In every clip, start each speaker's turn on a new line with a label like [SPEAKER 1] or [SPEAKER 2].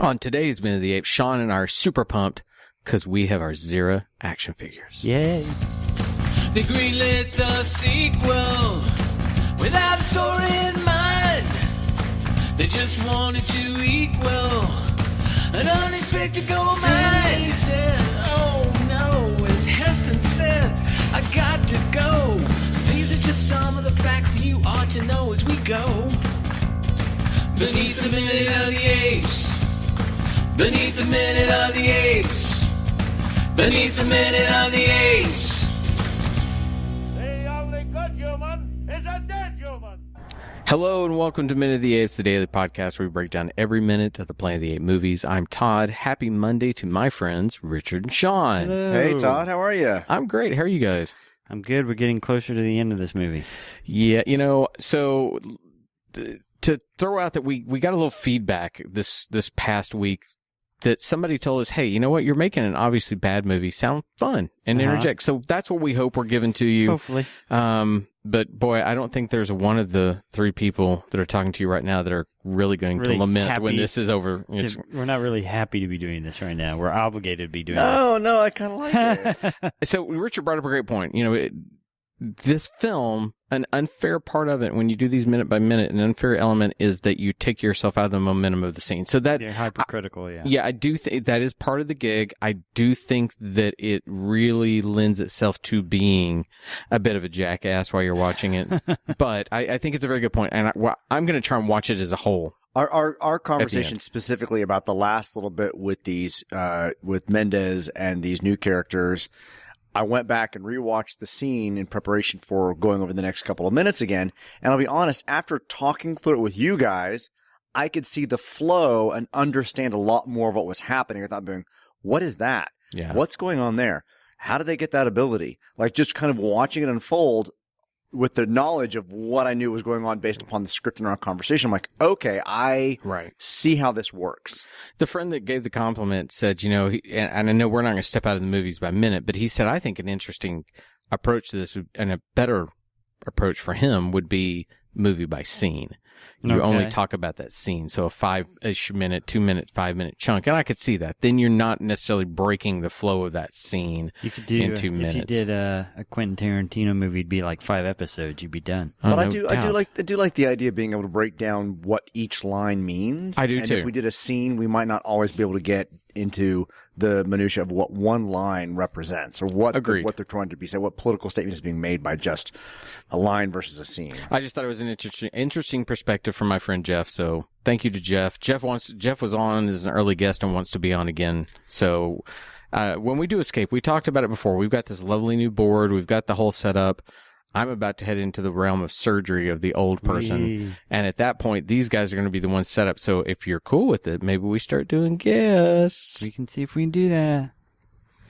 [SPEAKER 1] On today's Minute of the Apes, Sean and I are super pumped because we have our Zera action figures.
[SPEAKER 2] Yay.
[SPEAKER 3] They greenlit the sequel without a story in mind. They just wanted to equal an unexpected gold mine. He said, oh no, as Heston said, I got to go. These are just some of the facts you ought to know as we go. Beneath the Minute of the Apes. Beneath the Minute of the Apes. Beneath the Minute of the Apes.
[SPEAKER 4] The only good human is a dead human.
[SPEAKER 1] Hello and welcome to Minute of the Apes, the daily podcast where we break down every minute of the Planet of the Apes movies. I'm Todd. Happy Monday to my friends, Richard and Sean.
[SPEAKER 2] Hello.
[SPEAKER 5] Hey, Todd. How are you?
[SPEAKER 1] I'm great. How are you guys?
[SPEAKER 2] I'm good. We're getting closer to the end of this movie.
[SPEAKER 1] Yeah, so to throw out that we got a little feedback this past week that somebody told us, hey, you know what? You're making an obviously bad movie sound fun and interject. So that's what we hope we're giving to you.
[SPEAKER 2] Hopefully.
[SPEAKER 1] But boy, I don't think there's one of the three people that are talking to you right now that are really going to lament when this is over.
[SPEAKER 2] We're not really happy to be doing this right now. We're obligated to be doing this.
[SPEAKER 5] No, I kind of like it.
[SPEAKER 1] So Richard brought up a great point. This film, an unfair part of it when you do these minute by minute, an unfair element is that you take yourself out of the momentum of the scene. So that
[SPEAKER 2] You're hypercritical, yeah.
[SPEAKER 1] Yeah, I do think that is part of the gig. I do think that it really lends itself to being a bit of a jackass while you're watching it. But I think it's a very good point, and I'm going to try and watch it as a whole.
[SPEAKER 5] Our conversation specifically about the last little bit with these with Mendez and these new characters. I went back and rewatched the scene in preparation for going over the next couple of minutes again. And I'll be honest, after talking through it with you guys, I could see the flow and understand a lot more of what was happening without being, what is that?
[SPEAKER 1] Yeah.
[SPEAKER 5] What's going on there? How did they get that ability? Like just kind of watching it unfold with the knowledge of what I knew was going on based upon the script in our conversation. I'm like, okay, I see how this works.
[SPEAKER 1] The friend that gave the compliment said, and I know we're not going to step out of the movies by minute, but he said, I think an interesting approach to this and a better approach for him would be movie by scene. You only talk about that scene. So a 5-ish minute, 2 minute, 5 minute chunk. And I could see that. Then you're not necessarily breaking the flow of that scene in 2 minutes.
[SPEAKER 2] If you did a Quentin Tarantino movie, it'd be like 5 episodes. You'd be done.
[SPEAKER 5] But I do like the idea of being able to break down what each line means.
[SPEAKER 1] I do too.
[SPEAKER 5] If we did a scene, we might not always be able to get into the minutia of what one line represents or what they're trying to be said, what political statement is being made by just a line versus a scene.
[SPEAKER 1] I just thought it was an interesting perspective from my friend Jeff. So thank you to Jeff. Jeff was on as an early guest and wants to be on again. So when we do Escape, we talked about it before. We've got this lovely new board. We've got the whole setup. I'm about to head into the realm of surgery of the old person. And at that point, these guys are going to be the ones set up. So if you're cool with it, maybe we start doing guests.
[SPEAKER 2] We can see if we can do that.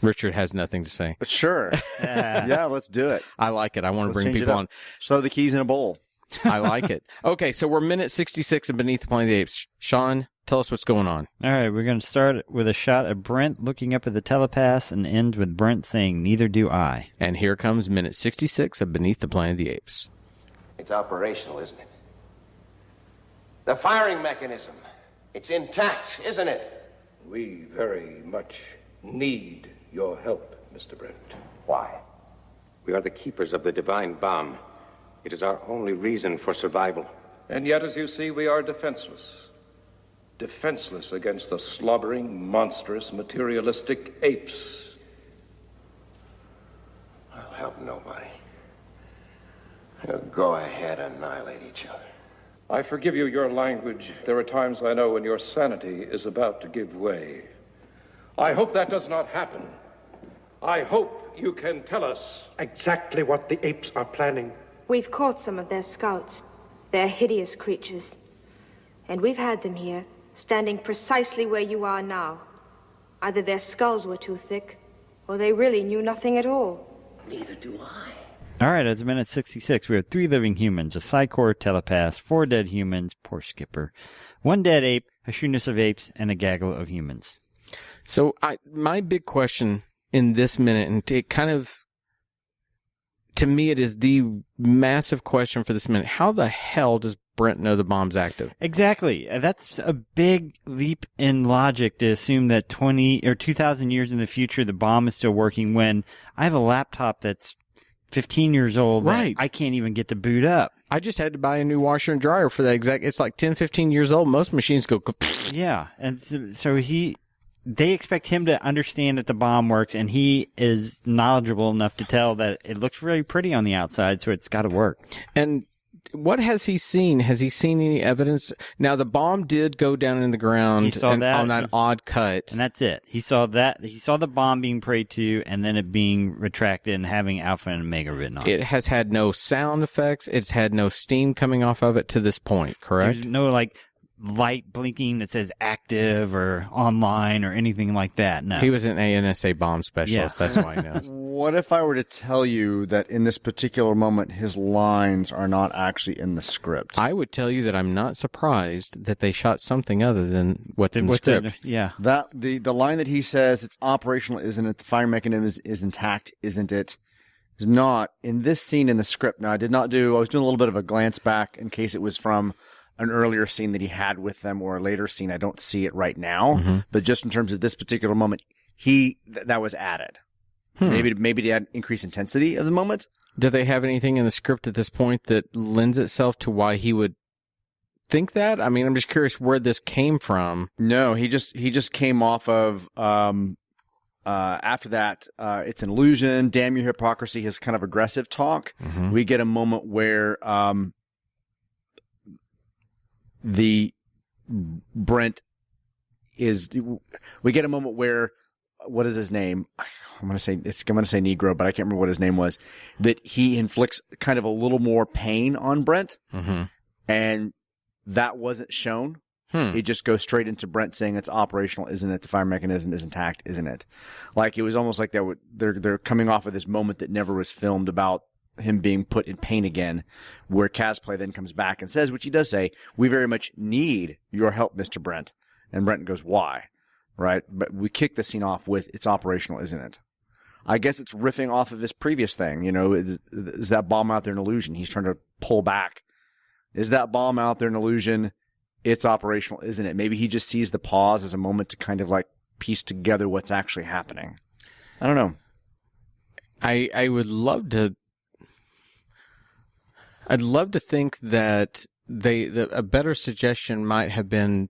[SPEAKER 1] Richard has nothing to say.
[SPEAKER 5] But sure. Yeah, let's do it.
[SPEAKER 1] I like it. I want to bring people on.
[SPEAKER 5] Throw the keys in a bowl.
[SPEAKER 1] I like it. Okay, so we're minute 66 of Beneath the Planet of the Apes. Sean, tell us what's going on.
[SPEAKER 2] All right, we're going to start with a shot of Brent looking up at the telepass and end with Brent saying, "Neither do I."
[SPEAKER 1] And here comes minute 66 of Beneath the Planet of the Apes.
[SPEAKER 6] It's operational, isn't it? The firing mechanism, it's intact, isn't it?
[SPEAKER 7] We very much need your help, Mr. Brent.
[SPEAKER 6] Why?
[SPEAKER 7] We are the keepers of the divine bomb. It is our only reason for survival.
[SPEAKER 4] And yet, as you see, we are defenseless. Defenseless against the slobbering, monstrous, materialistic apes.
[SPEAKER 6] I'll help nobody. Go ahead, annihilate each other.
[SPEAKER 4] I forgive you your language. There are times I know when your sanity is about to give way. I hope that does not happen. I hope you can tell us
[SPEAKER 8] exactly what the apes are planning.
[SPEAKER 9] We've caught some of their scouts. They're hideous creatures. And we've had them here, standing precisely where you are now. Either their skulls were too thick, or they really knew nothing at all.
[SPEAKER 6] Neither do I.
[SPEAKER 2] All right, it's minute 66. We have 3 living humans, a psychor telepath, 4 dead humans, poor Skipper, 1 dead ape, a shoeness of apes, and a gaggle of humans.
[SPEAKER 1] So my big question in this minute, and it kind of to me, it is the massive question for this minute. How the hell does Brent know the bomb's active?
[SPEAKER 2] Exactly. That's a big leap in logic to assume that 20 or 2,000 years in the future, the bomb is still working when I have a laptop that's 15 years old.
[SPEAKER 1] Right.
[SPEAKER 2] I can't even get to boot up.
[SPEAKER 1] I just had to buy a new washer and dryer for that exact. It's like 10, 15 years old. Most machines go.
[SPEAKER 2] Yeah. And so they expect him to understand that the bomb works, and he is knowledgeable enough to tell that it looks very pretty on the outside, so it's got to work.
[SPEAKER 1] And what has he seen? Has he seen any evidence? Now, the bomb did go down in the ground
[SPEAKER 2] He saw that.
[SPEAKER 1] on that odd cut.
[SPEAKER 2] And that's it. He saw that. He saw the bomb being prayed to, and then it being retracted and having Alpha and Omega written on it.
[SPEAKER 1] It has had no sound effects. It's had no steam coming off of it to this point, correct?
[SPEAKER 2] There's no, like, light blinking that says active or online or anything like that. No.
[SPEAKER 1] He was an ANSA bomb specialist.
[SPEAKER 2] Yeah.
[SPEAKER 1] That's why he knows.
[SPEAKER 5] What if I were to tell you that in this particular moment, his lines are not actually in the script?
[SPEAKER 1] I would tell you that I'm not surprised that they shot something other than what's in the script.
[SPEAKER 2] Yeah.
[SPEAKER 5] That the line that he says, it's operational, isn't it? The firing mechanism is intact, isn't it? Is not in this scene in the script. Now, I was doing a little bit of a glance back in case it was from an earlier scene that he had with them or a later scene. I don't see it right now, but just in terms of this particular moment, that was added. Maybe to add increased intensity of the moment.
[SPEAKER 1] Do they have anything in the script at this point that lends itself to why he would think that? I mean, I'm just curious where this came from.
[SPEAKER 5] No, he just came off of after that. It's an illusion. Damn your hypocrisy. His kind of aggressive talk. We get a moment where the Brent is. We get a moment where, what is his name? I'm gonna say Negro, but I can't remember what his name was. That he inflicts kind of a little more pain on Brent, and that wasn't shown. It just goes straight into Brent saying it's operational, isn't it? The fire mechanism is intact, isn't it? Like it was almost like they're coming off of this moment that never was filmed about him being put in pain again, where Casplay then comes back and says, which he does say, we very much need your help, Mr. Brent. And Brent goes, why? Right? But we kick the scene off with, it's operational, isn't it? I guess it's riffing off of his previous thing. You know, is that bomb out there an illusion? He's trying to pull back. Is that bomb out there an illusion? It's operational, isn't it? Maybe he just sees the pause as a moment to kind of like piece together what's actually happening. I don't know.
[SPEAKER 1] I would love to. I'd love to think that a better suggestion might have been,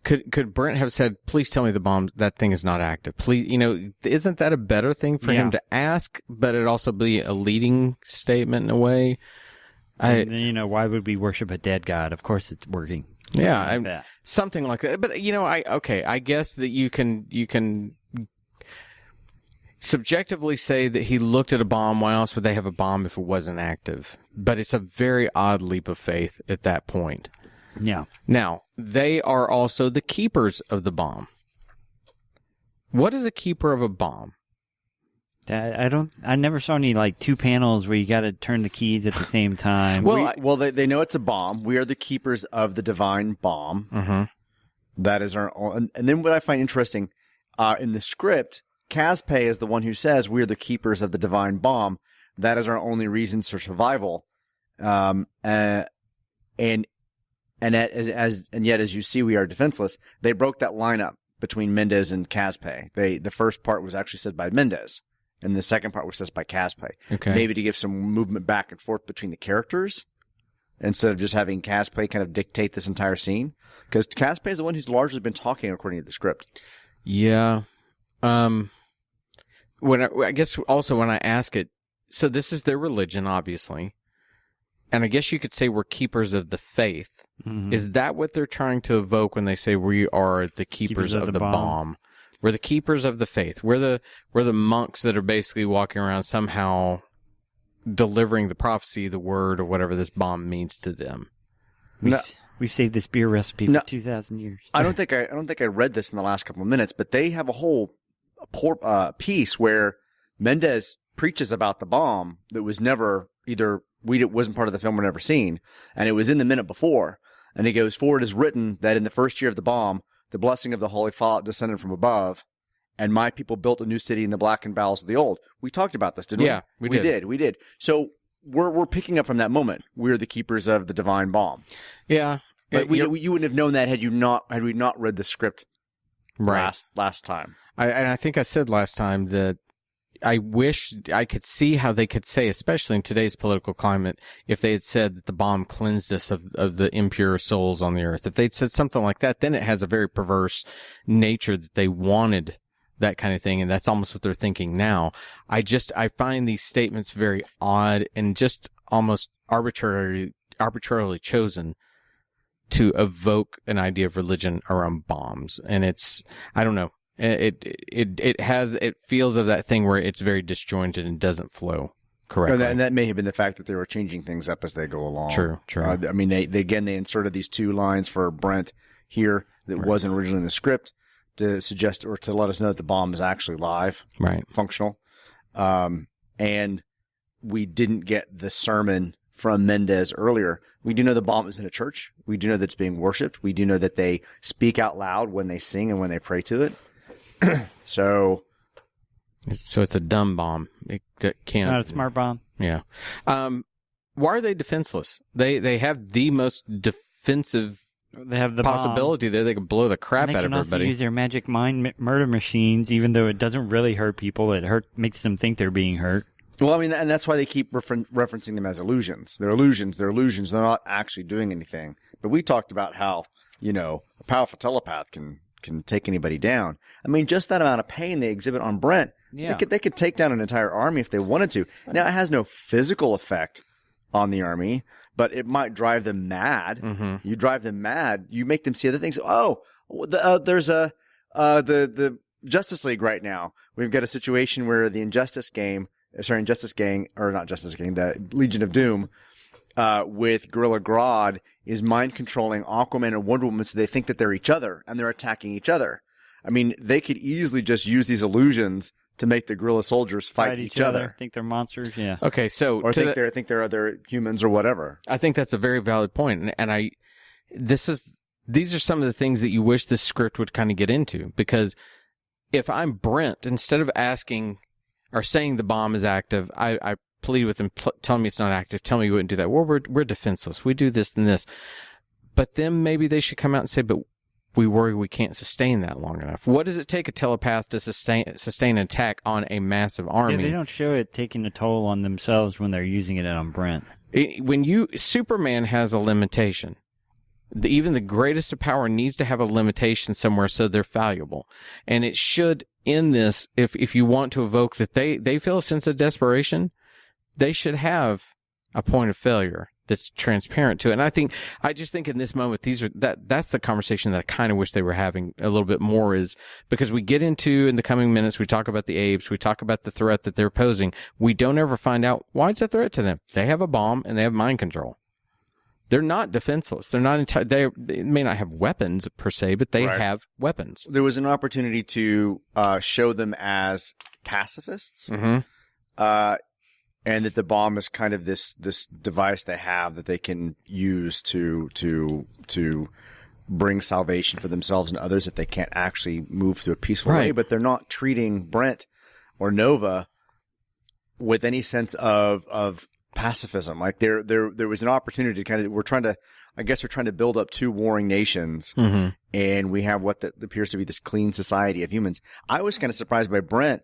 [SPEAKER 1] Could Brent have said, please tell me that thing is not active? Please, isn't that a better thing for him to ask, but it also be a leading statement in a way?
[SPEAKER 2] Why would we worship a dead god? Of course it's working.
[SPEAKER 1] Something like that. But, I guess that you can subjectively say that he looked at a bomb. Why else would they have a bomb if it wasn't active? But it's a very odd leap of faith at that point.
[SPEAKER 2] Yeah.
[SPEAKER 1] Now, they are also the keepers of the bomb. What is a keeper of a bomb?
[SPEAKER 2] I never saw any like two panels where you got to turn the keys at the same time.
[SPEAKER 5] They know it's a bomb. We are the keepers of the divine bomb. That is our own. And then what I find interesting, in the script, Casplay is the one who says we are the keepers of the divine bomb. That is our only reason for survival. And yet, as you see, we are defenseless. They broke that lineup between Mendez and Casplay. The first part was actually said by Mendez, and the second part was said by Casplay.
[SPEAKER 1] Okay.
[SPEAKER 5] Maybe to give some movement back and forth between the characters, instead of just having Casplay kind of dictate this entire scene. Because Casplay is the one who's largely been talking according to the script.
[SPEAKER 1] Yeah. I guess also when I ask it, so this is their religion, obviously. And I guess you could say we're keepers of the faith. Is that what they're trying to evoke when they say we are the keepers of the bomb? We're the keepers of the faith. We're the monks that are basically walking around somehow delivering the prophecy, the word, or whatever this bomb means to them.
[SPEAKER 2] We've saved this beer recipe for 2,000 years.
[SPEAKER 5] I don't think I read this in the last couple of minutes, but they have a whole piece where Mendez preaches about the bomb that was never wasn't part of the film or never seen, and it was in the minute before. And he goes, "For it is written that in the first year of the bomb, the blessing of the holy fallout descended from above, and my people built a new city in the blackened bowels of the old. We talked about this, didn't we?
[SPEAKER 1] Yeah, we did.
[SPEAKER 5] We did. So we're picking up from that moment. We're the keepers of the divine bomb.
[SPEAKER 1] Yeah.
[SPEAKER 5] But you wouldn't have known that had we not read the script last time.
[SPEAKER 1] I think I said last time that I wish I could see how they could say, especially in today's political climate, if they had said that the bomb cleansed us of the impure souls on the earth. If they'd said something like that, then it has a very perverse nature that they wanted that kind of thing, and that's almost what they're thinking now. I find these statements very odd and just almost arbitrarily chosen to evoke an idea of religion around bombs. And I don't know. It feels of that thing where it's very disjointed and doesn't flow correctly.
[SPEAKER 5] And that may have been the fact that they were changing things up as they go along.
[SPEAKER 1] True.
[SPEAKER 5] I mean, they inserted these 2 lines for Brent here that wasn't originally in the script to suggest or to let us know that the bomb is actually live,
[SPEAKER 1] right,
[SPEAKER 5] functional. And we didn't get the sermon from Mendez earlier. We do know the bomb is in a church. We do know that it's being worshipped. We do know that they speak out loud when they sing and when they pray to it. So
[SPEAKER 1] it's a dumb bomb. It can't.
[SPEAKER 2] Not a smart bomb.
[SPEAKER 1] Yeah. Why are they defenseless? They have the most defensive.
[SPEAKER 2] They have the
[SPEAKER 1] possibility
[SPEAKER 2] bomb.
[SPEAKER 1] there they can blow the crap out of everybody.
[SPEAKER 2] They can also use their magic mind murder machines, even though it doesn't really hurt people. It makes them think they're being hurt.
[SPEAKER 5] Well, I mean, and that's why they keep referencing them as illusions. They're illusions. They're illusions. They're not actually doing anything. But we talked about how, a powerful telepath can take anybody down. I mean, just that amount of pain they exhibit on Brent, they could take down an entire army if they wanted to. Now, it has no physical effect on the army, but it might drive them mad.
[SPEAKER 1] Mm-hmm.
[SPEAKER 5] You drive them mad. You make them see other things. Oh, there's the Justice League right now. We've got a situation where the the Legion of Doom, with Gorilla Grodd is mind controlling Aquaman and Wonder Woman so they think that they're each other and they're attacking each other. I mean, they could easily just use these illusions to make the guerrilla soldiers fight each other.
[SPEAKER 2] Think they're monsters, yeah.
[SPEAKER 1] Okay, so
[SPEAKER 5] or think they're other humans or whatever.
[SPEAKER 1] I think that's a very valid point, and these are some of the things that you wish this script would kind of get into, because if I'm Brent, instead of asking or saying the bomb is active, I plead with them, tell me it's not active, tell me you wouldn't do that. Well, we're defenseless. We do this and this. But then maybe they should come out and say, but we worry we can't sustain that long enough. What does it take a telepath to sustain an attack on a massive army?
[SPEAKER 2] Yeah, they don't show it taking a toll on themselves when they're using it on Brent.
[SPEAKER 1] Superman has a limitation. Even the greatest of power needs to have a limitation somewhere so they're valuable. And it should, in this, if you want to evoke that they feel a sense of desperation, they should have a point of failure that's transparent to it. And I just think in this moment, that's the conversation that I kind of wish they were having a little bit more, is because we get into, in the coming minutes, we talk about the apes, we talk about the threat that they're posing. We don't ever find out why it's a threat to them. They have a bomb and they have mind control. They're not defenseless. They're not they may not have weapons per se, but they have weapons.
[SPEAKER 5] There was an opportunity to show them as pacifists.
[SPEAKER 1] Mm-hmm.
[SPEAKER 5] And that the bomb is kind of this device they have that they can use to bring salvation for themselves and others if they can't actually move through a peaceful way. But they're not treating Brent or Nova with any sense of pacifism. Like there was an opportunity to kind of, we're trying to build up 2 warring nations,
[SPEAKER 1] mm-hmm.
[SPEAKER 5] and we have what appears to be this clean society of humans. I was kind of surprised by Brent,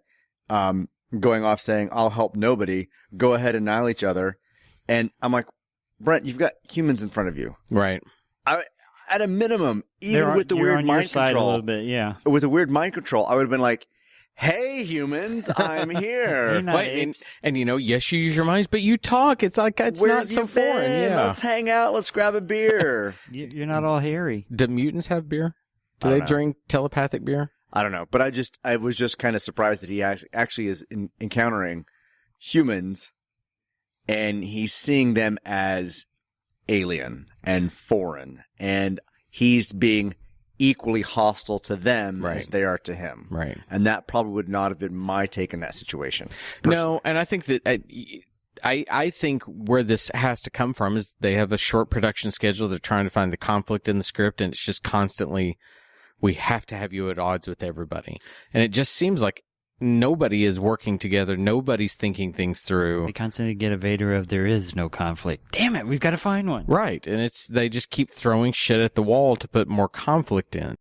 [SPEAKER 5] going off saying, I'll help nobody, go ahead and annihilate each other. And I'm like, Brent, you've got humans in front of you.
[SPEAKER 1] Right.
[SPEAKER 5] At a minimum, even with the weird mind control,
[SPEAKER 2] a little bit, yeah.
[SPEAKER 5] With the weird mind control, I would have been like, hey, humans, I'm here.
[SPEAKER 1] And yes, you use your minds, but you talk. It's like, it's
[SPEAKER 5] Where
[SPEAKER 1] not so foreign. Yeah.
[SPEAKER 5] Let's hang out. Let's grab a beer.
[SPEAKER 2] You're not all hairy.
[SPEAKER 1] Do mutants have beer? Do they drink telepathic beer?
[SPEAKER 5] I don't know, but I was just kind of surprised that he actually is encountering humans, and he's seeing them as alien and foreign, and he's being equally hostile to them as they are to him.
[SPEAKER 1] Right.
[SPEAKER 5] And that probably would not have been my take in that situation.
[SPEAKER 1] No, and I think that I think where this has to come from is they have a short production schedule. They're trying to find the conflict in the script, and it's just constantly We have to have you at odds with everybody. And it just seems like nobody is working together. Nobody's thinking things through.
[SPEAKER 2] They constantly get a Vader of there is no conflict. Damn it, we've got to find one.
[SPEAKER 1] Right. And they just keep throwing shit at the wall to put more conflict in.